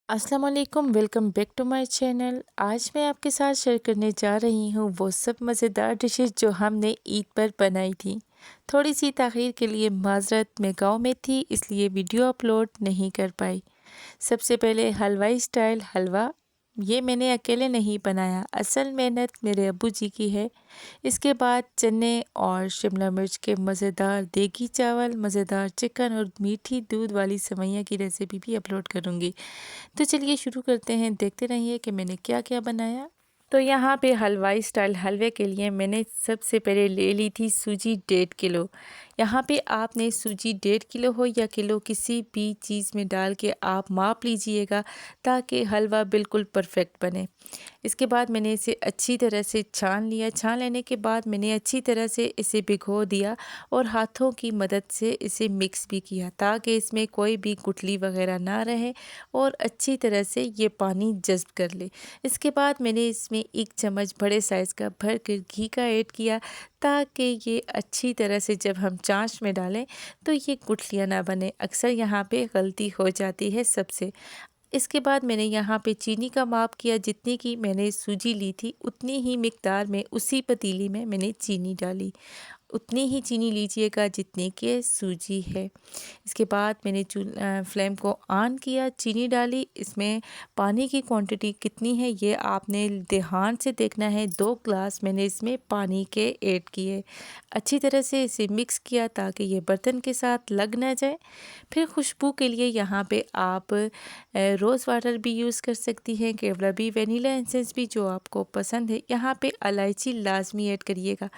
अस्सलाम वालेकुम, welcome back to my channel. आज मैं आपके साथ शेयर करने जा रही हूँ वो सब मज़ेदार डिशेस जो हमने ईद पर बनाई थी। थोड़ी सी ताख़ीर के लिए माज़रत, मैं गांव में थी इसलिए वीडियो अपलोड नहीं कर पाई। सबसे पहले हलवाई स्टाइल हलवा, ये मैंने अकेले नहीं बनाया, असल मेहनत मेरे अब्बू जी की है। इसके बाद चने और शिमला मिर्च के मज़ेदार देगी चावल, मज़ेदार चिकन और मीठी दूध वाली सेवइयां की रेसिपी भी अपलोड करूँगी। तो चलिए शुरू करते हैं, देखते रहिए कि मैंने क्या क्या बनाया। तो यहाँ पे हलवाई स्टाइल हलवे के लिए मैंने सबसे पहले ले ली थी सूजी 1.5 किलो। यहाँ पे आपने सूजी 1.5 किलो हो या किलो, किसी भी चीज़ में डाल के आप माप लीजिएगा ताकि हलवा बिल्कुल परफेक्ट बने। इसके बाद मैंने इसे अच्छी तरह से छान लिया। छान लेने के बाद मैंने अच्छी तरह से इसे भिगो दिया और हाथों की मदद से इसे मिक्स भी किया ताकि इसमें कोई भी गुठली वगैरह ना रहे और अच्छी तरह से ये पानी जज़्ब कर ले। इसके बाद मैंने इसमें 1 चम्मच बड़े साइज़ का भर कर घी का ऐड किया ताकि ये अच्छी तरह से जब हम चाँच में डालें तो ये गुठलियाँ ना बने। अक्सर यहाँ पे गलती हो जाती है सबसे। इसके बाद मैंने यहाँ पे चीनी का माप किया, जितनी की मैंने सूजी ली थी उतनी ही मिक़दार में उसी पतीली में मैंने चीनी डाली। उतनी ही चीनी लीजिएगा जितनी की सूजी है। इसके बाद मैंने फ्लेम को ऑन किया, चीनी डाली। इसमें पानी की क्वांटिटी कितनी है ये आपने ध्यान से देखना है। 2 ग्लास मैंने इसमें पानी के ऐड किए। अच्छी तरह से इसे मिक्स किया ताकि ये बर्तन के साथ लग ना जाए। फिर खुशबू के लिए यहाँ पे आप रोज़ वाटर भी यूज़ कर सकती हैं, केवड़ा भी, वनीला एसेंस भी, जो आपको पसंद है। यहाँ पे इलायची लाजमी ऐड करिएगा,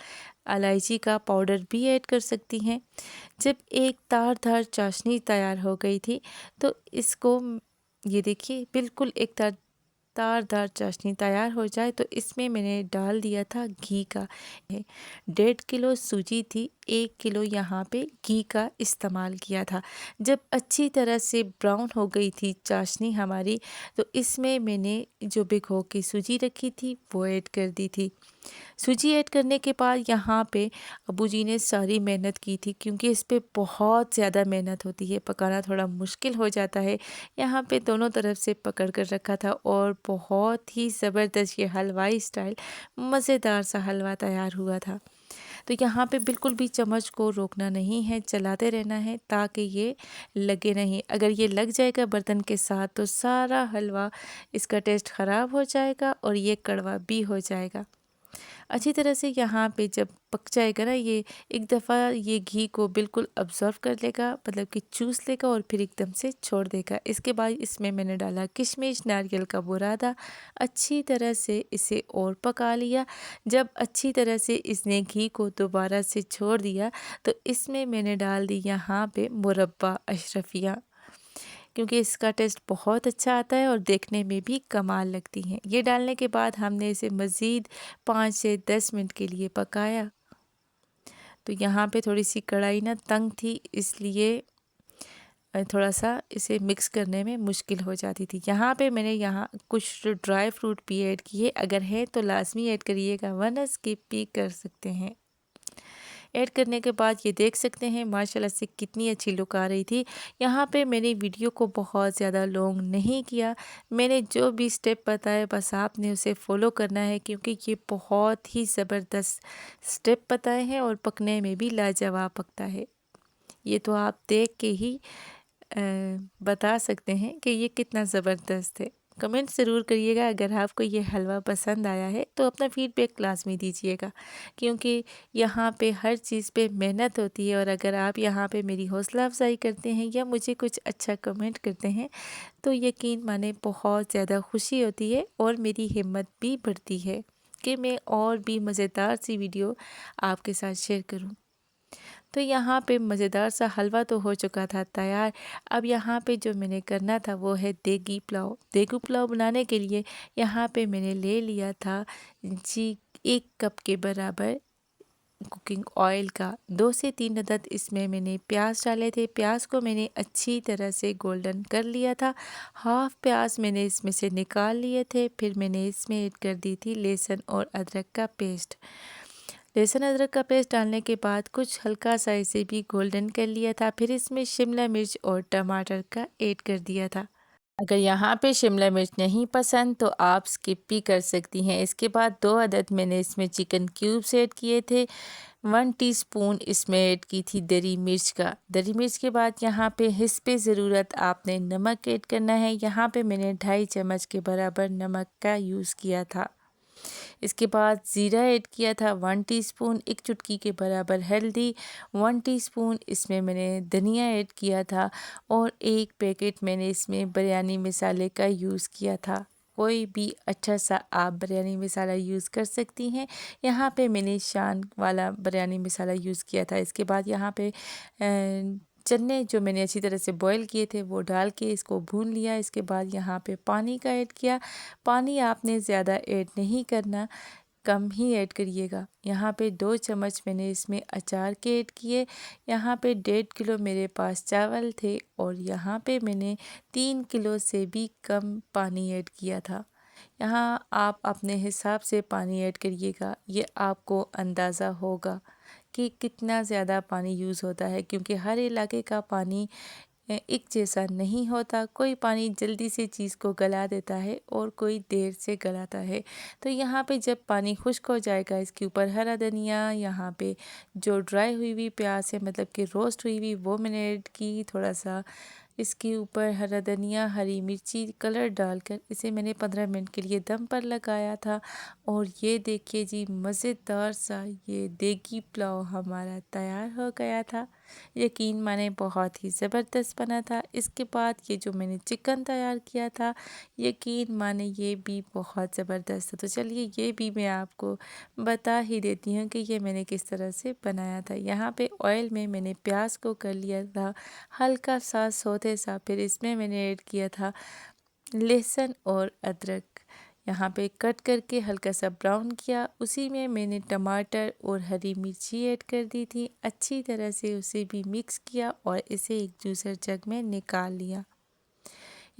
इलायची का पाउडर भी ऐड कर सकती हैं। जब एक तार-तार चाशनी तैयार हो गई थी तो इसको ये देखिए बिल्कुल एक तारदार चाशनी तैयार हो जाए तो इसमें मैंने डाल दिया था घी का। 1.5 किलो सूजी थी, 1 किलो यहाँ पे घी का इस्तेमाल किया था। जब अच्छी तरह से ब्राउन हो गई थी चाशनी हमारी तो इसमें मैंने जो भिगो के सूजी रखी थी वो ऐड कर दी थी। सूजी ऐड करने के बाद यहाँ पे अब्बू जी ने सारी मेहनत की थी क्योंकि इस पे बहुत ज़्यादा मेहनत होती है, पकाना थोड़ा मुश्किल हो जाता है। यहाँ पे दोनों तरफ से पकड़ कर रखा था और बहुत ही ज़बरदस्त ये हलवाई स्टाइल मज़ेदार सा हलवा तैयार हुआ था। तो यहाँ पे बिल्कुल भी चम्मच को रोकना नहीं है, चलाते रहना है ताकि ये लगे नहीं। अगर ये लग जाएगा बर्तन के साथ तो सारा हलवा, इसका टेस्ट ख़राब हो जाएगा और ये कड़वा भी हो जाएगा। अच्छी तरह से यहाँ पे जब पक जाएगा ना, ये एक दफ़ा ये घी को बिल्कुल अब्ज़ॉर्व कर लेगा, मतलब कि चूस लेगा और फिर एकदम से छोड़ देगा। इसके बाद इसमें मैंने डाला किशमिश, नारियल का बुरादा। अच्छी तरह से इसे और पका लिया। जब अच्छी तरह से इसने घी को दोबारा से छोड़ दिया तो इसमें मैंने डाल दी यहाँ पे मुरब्बा अशरफिया, क्योंकि इसका टेस्ट बहुत अच्छा आता है और देखने में भी कमाल लगती हैं। ये डालने के बाद हमने इसे मज़ीद 5 से 10 मिनट के लिए पकाया। तो यहाँ पे थोड़ी सी कढ़ाई ना तंग थी इसलिए थोड़ा सा इसे मिक्स करने में मुश्किल हो जाती थी। यहाँ पे मैंने यहाँ कुछ ड्राई फ्रूट भी ऐड किए, अगर है तो लाजमी ऐड करिएगा वरना स्किप भी कर सकते हैं। ऐड करने के बाद ये देख सकते हैं माशाल्लाह से कितनी अच्छी लुक आ रही थी। यहाँ पे मैंने वीडियो को बहुत ज़्यादा लॉन्ग नहीं किया, मैंने जो भी स्टेप बताए बस आपने उसे फॉलो करना है क्योंकि ये बहुत ही ज़बरदस्त स्टेप बताए हैं और पकने में भी लाजवाब पकता है। ये तो आप देख के ही बता सकते हैं कि ये कितना ज़बरदस्त है। कमेंट ज़रूर करिएगा अगर आपको ये हलवा पसंद आया है तो अपना फीडबैक लाजमी दीजिएगा, क्योंकि यहाँ पे हर चीज़ पे मेहनत होती है और अगर आप यहाँ पे मेरी हौसला अफजाई करते हैं या मुझे कुछ अच्छा कमेंट करते हैं तो यकीन माने बहुत ज़्यादा खुशी होती है और मेरी हिम्मत भी बढ़ती है कि मैं और भी मज़ेदार सी वीडियो आपके साथ शेयर करूँ। तो यहाँ पे मज़ेदार सा हलवा तो हो चुका था तैयार। अब यहाँ पे जो मैंने करना था वो है देगी पुलाव। देगी पुलाव बनाने के लिए यहाँ पे मैंने ले लिया था जी 1 कप के बराबर कुकिंग ऑयल का। 2 से 3 अदद इसमें मैंने प्याज डाले थे। प्याज को मैंने अच्छी तरह से गोल्डन कर लिया था। हाफ़ प्याज मैंने इसमें से निकाल लिए थे। फिर मैंने इसमें ऐड कर दी थी लहसुन और अदरक का पेस्ट। लहसुन अदरक का पेस्ट डालने के बाद कुछ हल्का सा इसे भी गोल्डन कर लिया था। फिर इसमें शिमला मिर्च और टमाटर का ऐड कर दिया था। अगर यहाँ पे शिमला मिर्च नहीं पसंद तो आप स्किप भी कर सकती हैं। इसके बाद 2 अदद मैंने इसमें चिकन क्यूब्स ऐड किए थे। 1 टीस्पून इसमें ऐड की थी दरी मिर्च का। दरी मिर्च के बाद यहाँ पे हिस्से ज़रूरत आपने नमक ऐड करना है। यहाँ पे मैंने 2.5 चम्मच के बराबर नमक का यूज़ किया था। इसके बाद ज़ीरा ऐड किया था 1 टीस्पून, 1 चुटकी के बराबर हल्दी, 1 टीस्पून इसमें मैंने धनिया ऐड किया था और 1 पैकेट मैंने इसमें बिरयानी मसाले का यूज़ किया था। कोई भी अच्छा सा आप बिरयानी मसाला यूज़ कर सकती हैं। यहाँ पे मैंने शान वाला बिरयानी मसाला यूज़ किया था। इसके बाद यहाँ पे चने जो मैंने अच्छी तरह से बॉईल किए थे वो डाल के इसको भून लिया। इसके बाद यहाँ पे पानी का ऐड किया। पानी आपने ज़्यादा ऐड नहीं करना, कम ही ऐड करिएगा। यहाँ पे 2 चम्मच मैंने इसमें अचार के ऐड किए। यहाँ पे 1.5 किलो मेरे पास चावल थे और यहाँ पे मैंने 3 किलो से भी कम पानी ऐड किया था। यहाँ आप अपने हिसाब से पानी ऐड करिएगा, ये आपको अंदाज़ा होगा कि कितना ज़्यादा पानी यूज़ होता है, क्योंकि हर इलाके का पानी एक जैसा नहीं होता। कोई पानी जल्दी से चीज़ को गला देता है और कोई देर से गलाता है। तो यहाँ पे जब पानी खुश्क हो जाएगा, इसके ऊपर हरा धनिया, यहाँ पे जो ड्राई हुई हुई प्याज है मतलब कि रोस्ट हुई हुई, वो मैंने ऐड की। थोड़ा सा इसके ऊपर हरा धनिया, हरी मिर्ची कलर डालकर इसे मैंने 15 मिनट के लिए दम पर लगाया था। और ये देखिए जी, मज़ेदार सा ये देगी पुलाव हमारा तैयार हो गया था। यकीन माने बहुत ही ज़बरदस्त बना था। इसके बाद ये जो मैंने चिकन तैयार किया था, यकीन माने ये भी बहुत ज़बरदस्त था। तो चलिए ये भी मैं आपको बता ही देती हूँ कि ये मैंने किस तरह से बनाया था। यहाँ पे ऑयल में मैंने प्याज को कर लिया था हल्का सा सौते सा, फिर इसमें मैंने ऐड किया था लहसुन और अदरक, यहाँ पे कट करके हल्का सा ब्राउन किया। उसी में मैंने टमाटर और हरी मिर्ची ऐड कर दी थी। अच्छी तरह से उसे भी मिक्स किया और इसे एक जूसर जग में निकाल लिया।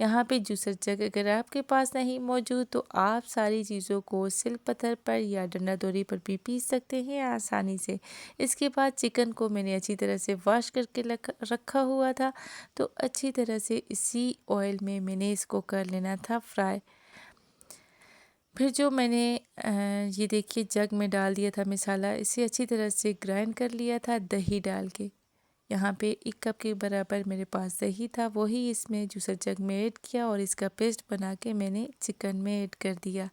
यहाँ पे जूसर जग अगर आपके पास नहीं मौजूद तो आप सारी चीज़ों को सिलपत्थर पर या डंडा दोरी पर भी पीस सकते हैं आसानी से। इसके बाद चिकन को मैंने अच्छी तरह से वॉश करके रखा हुआ था, तो अच्छी तरह से इसी ऑयल में मैंने इसको कर लेना था फ्राई। फिर जो मैंने ये देखिए जग में डाल दिया था मसाला, इसे अच्छी तरह से ग्राइंड कर लिया था दही डाल के। यहाँ पे 1 कप के बराबर मेरे पास दही था, वही इसमें जूसर जग में ऐड किया और इसका पेस्ट बना के मैंने चिकन में ऐड कर दिया।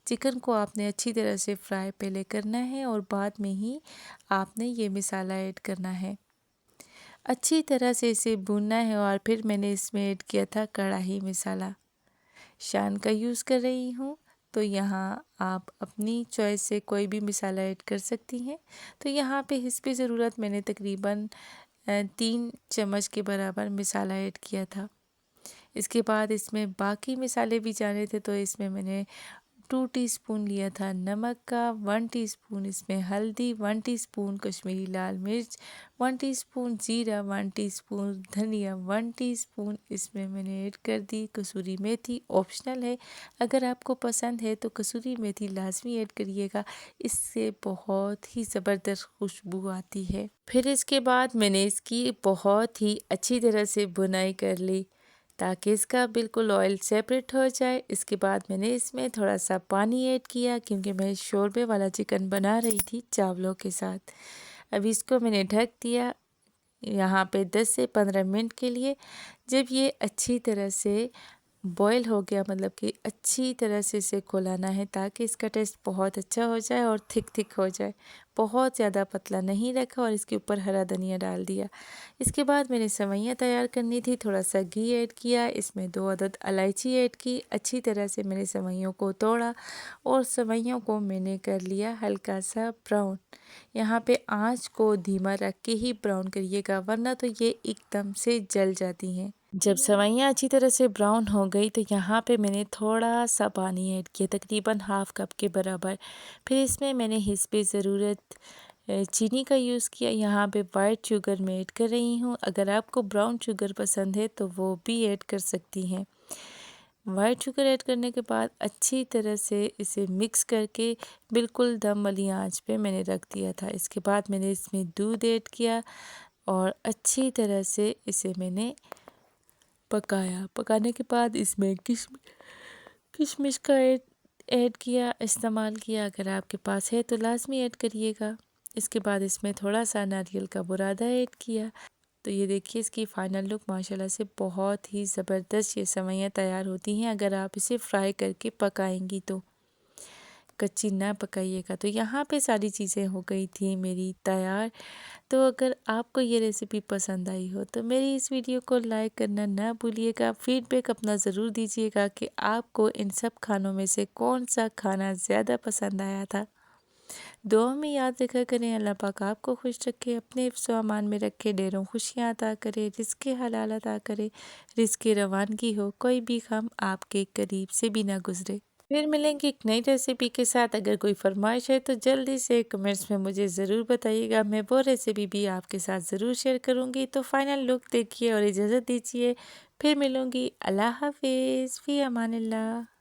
चिकन को आपने अच्छी तरह से फ्राई पहले करना है और बाद में ही आपने ये मसाला ऐड करना है। अच्छी तरह से इसे भूनना है और फिर मैंने इसमें ऐड किया था कढ़ाई मसाला। शान का यूज़ कर रही हूँ, तो यहाँ आप अपनी चॉइस से कोई भी मसाला ऐड कर सकती हैं। तो यहाँ पे हिस्से ज़रूरत मैंने तकरीबन 3 चम्मच के बराबर मसाला ऐड किया था। इसके बाद इसमें बाकी मसाले भी जाने थे, तो इसमें मैंने 2 टीस्पून लिया था नमक का, 1 टीस्पून इसमें हल्दी, 1 टीस्पून कश्मीरी लाल मिर्च, 1 टीस्पून जीरा, 1 टीस्पून धनिया, 1 टीस्पून इसमें मैंने ऐड कर दी कसूरी मेथी। ऑप्शनल है, अगर आपको पसंद है तो कसूरी मेथी लाजमी ऐड करिएगा, इससे बहुत ही ज़बरदस्त खुशबू आती है। फिर इसके बाद मैंने इसकी बहुत ही अच्छी तरह से बुनाई कर ली ताकि इसका बिल्कुल ऑयल सेपरेट हो जाए। इसके बाद मैंने इसमें थोड़ा सा पानी ऐड किया, क्योंकि मैं शोरबे वाला चिकन बना रही थी चावलों के साथ। अब इसको मैंने ढक दिया यहाँ पे 10 से 15 मिनट के लिए। जब ये अच्छी तरह से बॉयल हो गया, मतलब कि अच्छी तरह से इसे खौलाना है ताकि इसका टेस्ट बहुत अच्छा हो जाए और थिक थिक हो जाए। बहुत ज़्यादा पतला नहीं रखा और इसके ऊपर हरा धनिया डाल दिया। इसके बाद मैंने सेवइयाँ तैयार करनी थी, थोड़ा सा घी ऐड किया, इसमें 2 अदद इलायची ऐड की। अच्छी तरह से मैंने सेवइयों को तोड़ा और सेवइयों को मैंने कर लिया हल्का सा ब्राउन। यहाँ पे आँच को धीमा रख के ही ब्राउन करिएगा, वरना तो ये एकदम से जल जाती हैं। जब सेवइयाँ अच्छी तरह से ब्राउन हो गई तो यहाँ पे मैंने थोड़ा सा पानी ऐड किया, तकरीबन हाफ़ कप के बराबर। फिर इसमें मैंने हिस्से ज़रूरत चीनी का यूज़ किया। यहाँ पे वाइट शुगर मैं ऐड कर रही हूँ, अगर आपको ब्राउन शुगर पसंद है तो वो भी ऐड कर सकती हैं। वाइट शुगर ऐड करने के बाद अच्छी तरह से इसे मिक्स करके बिल्कुल दम वाली आंच पे मैंने रख दिया था। इसके बाद मैंने इसमें दूध ऐड किया और अच्छी तरह से इसे मैंने पकाया। पकाने के बाद इसमें किशमिश का ऐड किया, इस्तेमाल किया। अगर आपके पास है तो लाज़मी ऐड करिएगा। इसके बाद इसमें थोड़ा-सा नारियल का बुरादा ऐड किया। तो ये देखिए इसकी फ़ाइनल लुक माशाल्लाह से बहुत ही ज़बरदस्त ये सेवइयाँ तैयार होती हैं अगर आप इसे फ्राई करके पकाएंगी तो, कच्ची ना पकाइएगा। तो यहाँ पे सारी चीज़ें हो गई थी मेरी तैयार। तो अगर आपको ये रेसिपी पसंद आई हो तो मेरी इस वीडियो को लाइक करना ना भूलिएगा। फीडबैक अपना ज़रूर दीजिएगा कि आपको इन सब खानों में से कौन सा खाना ज़्यादा पसंद आया था। दुआ में याद रखा करें, अल्लाह पाक आपको खुश रखे, अपने हिफ्ज़ व अमान में रखे, ढेरों खुशियाँ अता करे, रिज़्क़ हलाल अता करे, रिज़्क़ रवानगी हो, कोई भी गम आपके करीब से भी ना गुज़रे। फिर मिलेंगे एक नई रेसिपी के साथ। अगर कोई फरमाइश है तो जल्दी से कमेंट्स में मुझे ज़रूर बताइएगा, मैं वो रेसिपी भी आपके साथ ज़रूर शेयर करूँगी। तो फाइनल लुक देखिए और इजाज़त दीजिए, फिर मिलूँगी। अल्लाह हाफ़िज़, फ़ी अमानिल्लाह।